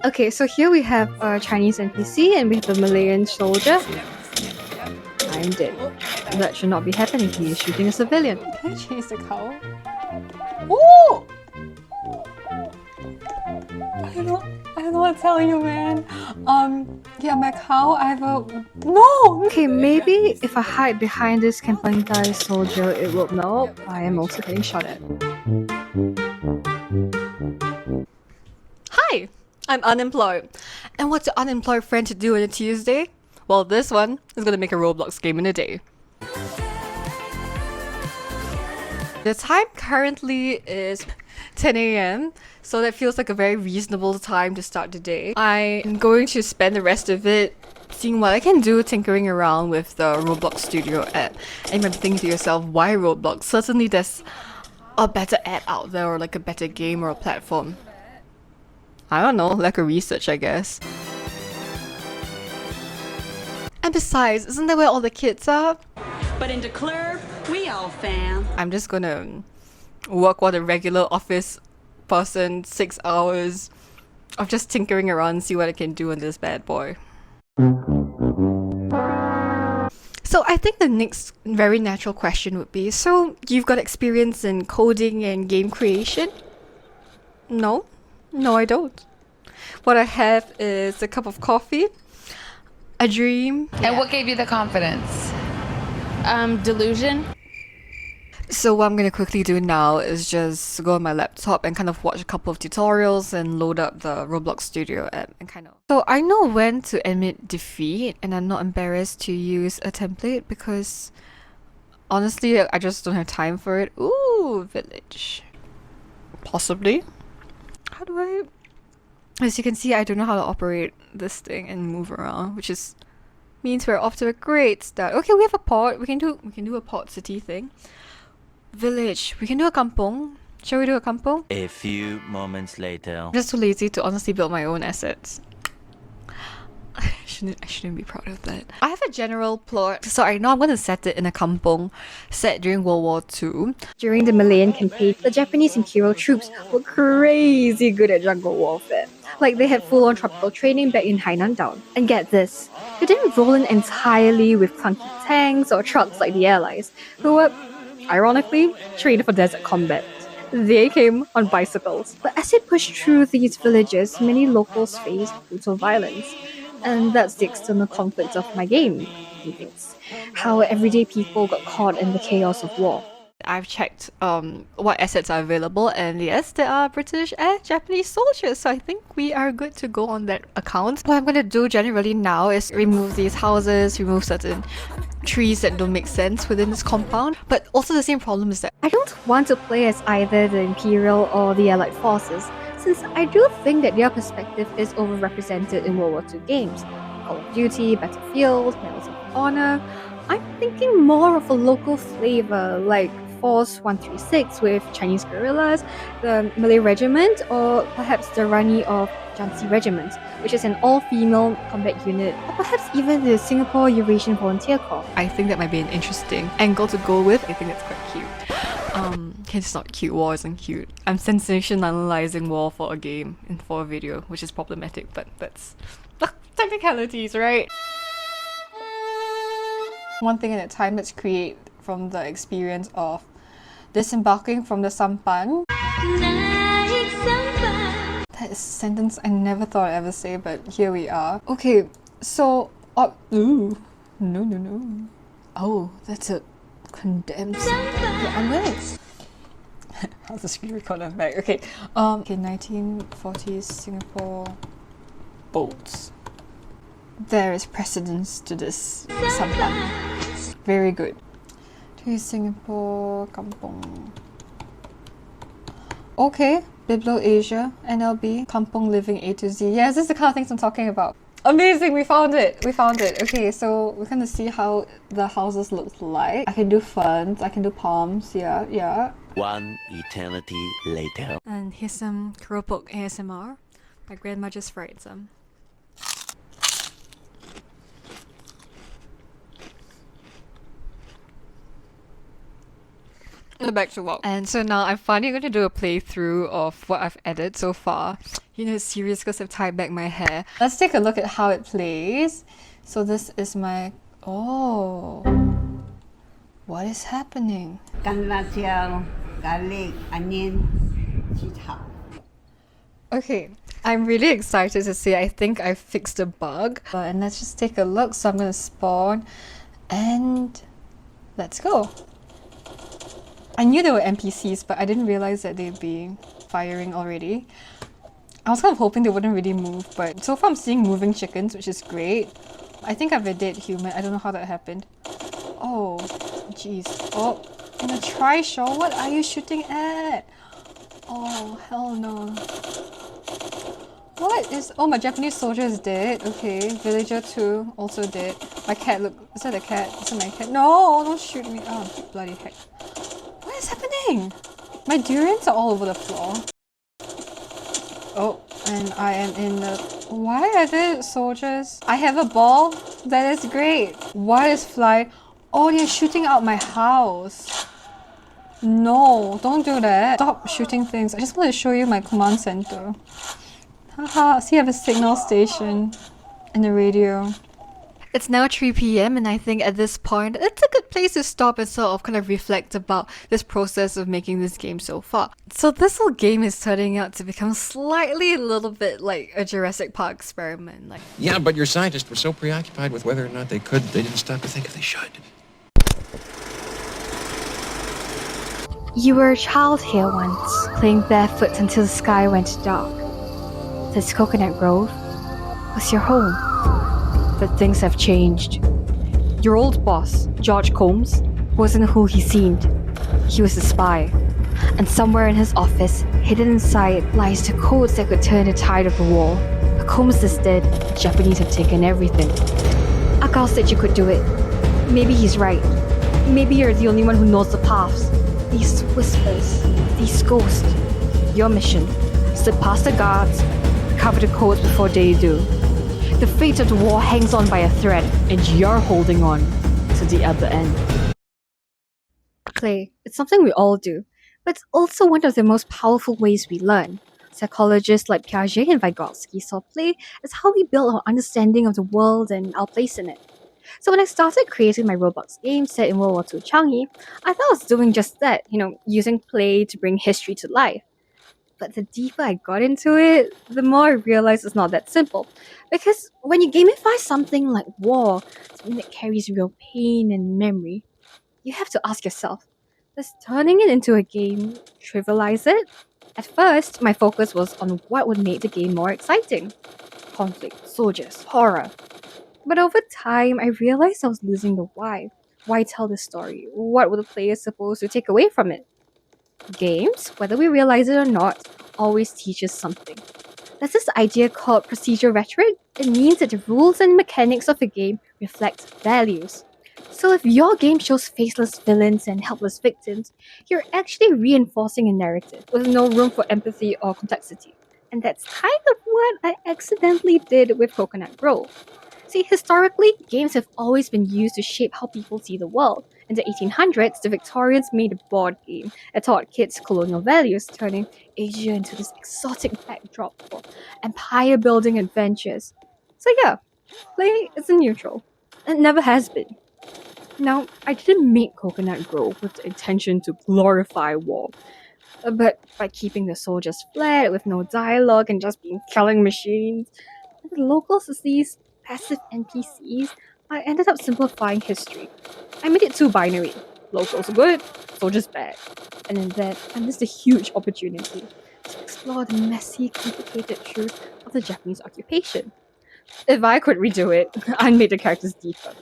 Okay, so here we have a Chinese NPC and we have a Malayan soldier. I'm dead. That should not be happening. He is shooting a civilian. Can I chase the cow? Ooh! I don't know what to tell you, man. Yeah, my cow, I have a... No! Okay, maybe if I hide behind this Kempantai soldier, it will... No, I am also getting shot at. Hi! I'm unemployed. And what's an unemployed friend to do on a Tuesday? Well, this one is gonna make a Roblox game in a day. The time currently is 10 a.m. So that feels like a very reasonable time to start the day. I'm going to spend the rest of it seeing what I can do tinkering around with the Roblox Studio app. And you might be thinking to yourself, why Roblox? Certainly there's a better app out there, or like a better game or a platform. I don't know, like a research, I guess. And besides, isn't that where all the kids are? But in the club, we all fam. I'm just gonna work while a regular office person 6 hours of just tinkering around and see what I can do on this bad boy. So I think the next very natural question would be, so you've got experience in coding and game creation? No, I don't. What I have is a cup of coffee, a dream. And what gave you the confidence? Delusion. So what I'm gonna quickly do now is just go on my laptop and kind of watch a couple of tutorials and load up the Roblox Studio app and kind of... So I know when to admit defeat, and I'm not embarrassed to use a template because honestly I just don't have time for it. Ooh, village. Possibly. How do I... As you can see, I don't know how to operate this thing and move around, which is means we're off to a great start. Okay, we have a port. We can do a port city thing. Village. We can do a kampong. Shall we do a kampong? A few moments later. I'm just too lazy to honestly build my own assets. I shouldn't be proud of that. I have a general plot, so I know I'm going to set it in a kampong set during World War II. During the Malayan campaign, the Japanese imperial troops were crazy good at jungle warfare. Like, they had full-on tropical training back in Hainan Down. And get this, they didn't roll in entirely with clunky tanks or trucks like the Allies, who were, ironically, trained for desert combat. They came on bicycles. But as they pushed through these villages, many locals faced brutal violence. And that's the external conflict of my game, he thinks. How everyday people got caught in the chaos of war. I've checked what assets are available, and yes, there are British and Japanese soldiers, so I think we are good to go on that account. What I'm going to do generally now is remove these houses, remove certain trees that don't make sense within this compound. But also the same problem is that I don't want to play as either the Imperial or the Allied forces, since I do think that their perspective is overrepresented in World War II games. Call of Duty, Battlefield, Medals of Honor. I'm thinking more of a local flavor, like Force 136 with Chinese guerrillas, the Malay Regiment, or perhaps the Rani of Jhansi Regiment, which is an all-female combat unit, or perhaps even the Singapore Eurasian Volunteer Corps. I think that might be an interesting angle to go with. I think that's quite cute. It's not cute, war isn't cute. I'm sensationalizing war for a game and for a video, which is problematic, but that's technicalities, right? One thing at a time, let's create from the experience of disembarking from the sampan. That is a sentence I never thought I'd ever say, but here we are. Okay, so... ooh. No. Oh, that's a condemned... Yeah, I'm gonna... How's the screen record? I'm back. Okay, 1940s Singapore boats. There is precedence to this sampan. Very good. To Singapore Kampong. Okay, Biblo Asia, NLB, Kampong Living A to Z. Yes, this is the kind of things I'm talking about. Amazing, we found it! Okay, so we're gonna see how the houses look like. I can do ferns, I can do palms, yeah. One eternity later. And here's some keropok ASMR. My grandma just fried some. Back to work. And so now I'm finally going to do a playthrough of what I've added so far. You know, it's serious because I've tied back my hair. Let's take a look at how it plays. So this is my... Oh. What is happening? 干辣椒、garlic, onion, 鸡草。 Okay, I'm really excited to say I think I fixed a bug. And let's just take a look. So I'm going to spawn and let's go. I knew there were NPCs, but I didn't realize that they'd be firing already. I was kind of hoping they wouldn't really move, but so far I'm seeing moving chickens, which is great. I think I have a dead human. I don't know how that happened. Oh, jeez. Oh, in a trishaw? What are you shooting at? Oh, hell no. What is... Oh, my Japanese soldier is dead. Okay, villager 2 also dead. My cat, look. Is that a cat? Is that my cat? No, don't shoot me. Oh, bloody heck. What is happening? My durians are all over the floor. Oh, and I am in the... Why are there soldiers? I have a ball? That is great. What is flying? Oh, they're shooting out my house. No, don't do that. Stop shooting things. I just want to show you my command center. Haha, see, I have a signal station and a radio. It's now 3 p.m. and I think at this point it's a good place to stop and sort of kind of reflect about this process of making this game so far. So this whole game is turning out to become slightly a little bit like a Jurassic Park experiment. Like, yeah, but your scientists were so preoccupied with whether or not they could, they didn't stop to think if they should. You were a child here once, playing barefoot until the sky went dark. This coconut grove was your home. But things have changed. Your old boss, George Combs, wasn't who he seemed. He was a spy. And somewhere in his office, hidden inside, lies the codes that could turn the tide of the war. But Combs is dead. The Japanese have taken everything. Akal said you could do it. Maybe he's right. Maybe you're the only one who knows the paths. These whispers, these ghosts. Your mission: slip past the guards, recover the codes before they do. The fate of the war hangs on by a thread, and you're holding on to the other end. Play. It's something we all do, but it's also one of the most powerful ways we learn. Psychologists like Piaget and Vygotsky saw play as how we build our understanding of the world and our place in it. So when I started creating my Roblox game set in World War II Changi, I thought I was doing just that, using play to bring history to life. But the deeper I got into it, the more I realized it's not that simple. Because when you gamify something like war, something that carries real pain and memory, you have to ask yourself, does turning it into a game trivialize it? At first, my focus was on what would make the game more exciting. Conflict, soldiers, horror. But over time, I realized I was losing the why. Why tell the story? What were the players supposed to take away from it? Games, whether we realize it or not, always teach us something. There's this idea called procedural rhetoric. It means that the rules and mechanics of a game reflect values. So if your game shows faceless villains and helpless victims, you're actually reinforcing a narrative with no room for empathy or complexity. And that's kind of what I accidentally did with Coconut Grove. See, historically, games have always been used to shape how people see the world. In the 1800s, the Victorians made a board game that taught kids colonial values, turning Asia into this exotic backdrop for empire-building adventures. So yeah, play isn't neutral. It never has been. Now, I didn't make Coconut Grove with the intention to glorify war. But by keeping the soldiers flat with no dialogue and just being killing machines, and the locals as these passive NPCs, I ended up simplifying history. I made it too binary. Locals good, soldiers bad. And in that, I missed a huge opportunity to explore the messy, complicated truth of the Japanese occupation. If I could redo it, I'd make the characters deeper.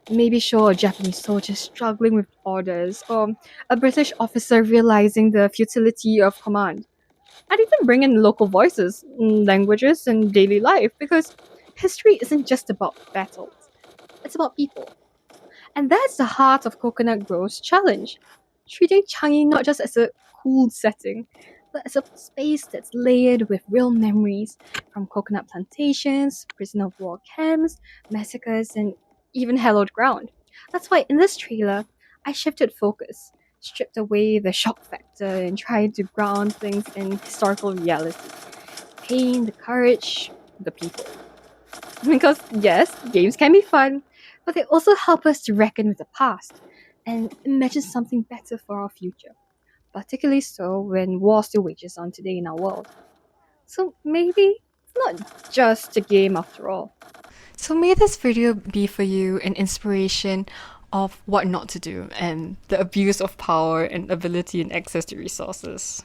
Maybe show a Japanese soldier struggling with orders, or a British officer realizing the futility of command. I'd even bring in local voices, languages, and daily life, because history isn't just about battles, it's about people. And that's the heart of Coconut Grove's challenge, treating Changi not just as a cool setting, but as a space that's layered with real memories from coconut plantations, prisoner of war camps, massacres, and even hallowed ground. That's why in this trailer, I shifted focus. stripped away the shock factor and tried to ground things in historical reality. Pain, the courage, the people. Because yes, games can be fun, but they also help us to reckon with the past and imagine something better for our future. Particularly so when war still wages on today in our world. So maybe it's not just a game after all. So may this video be for you an inspiration of what not to do and the abuse of power and ability and access to resources.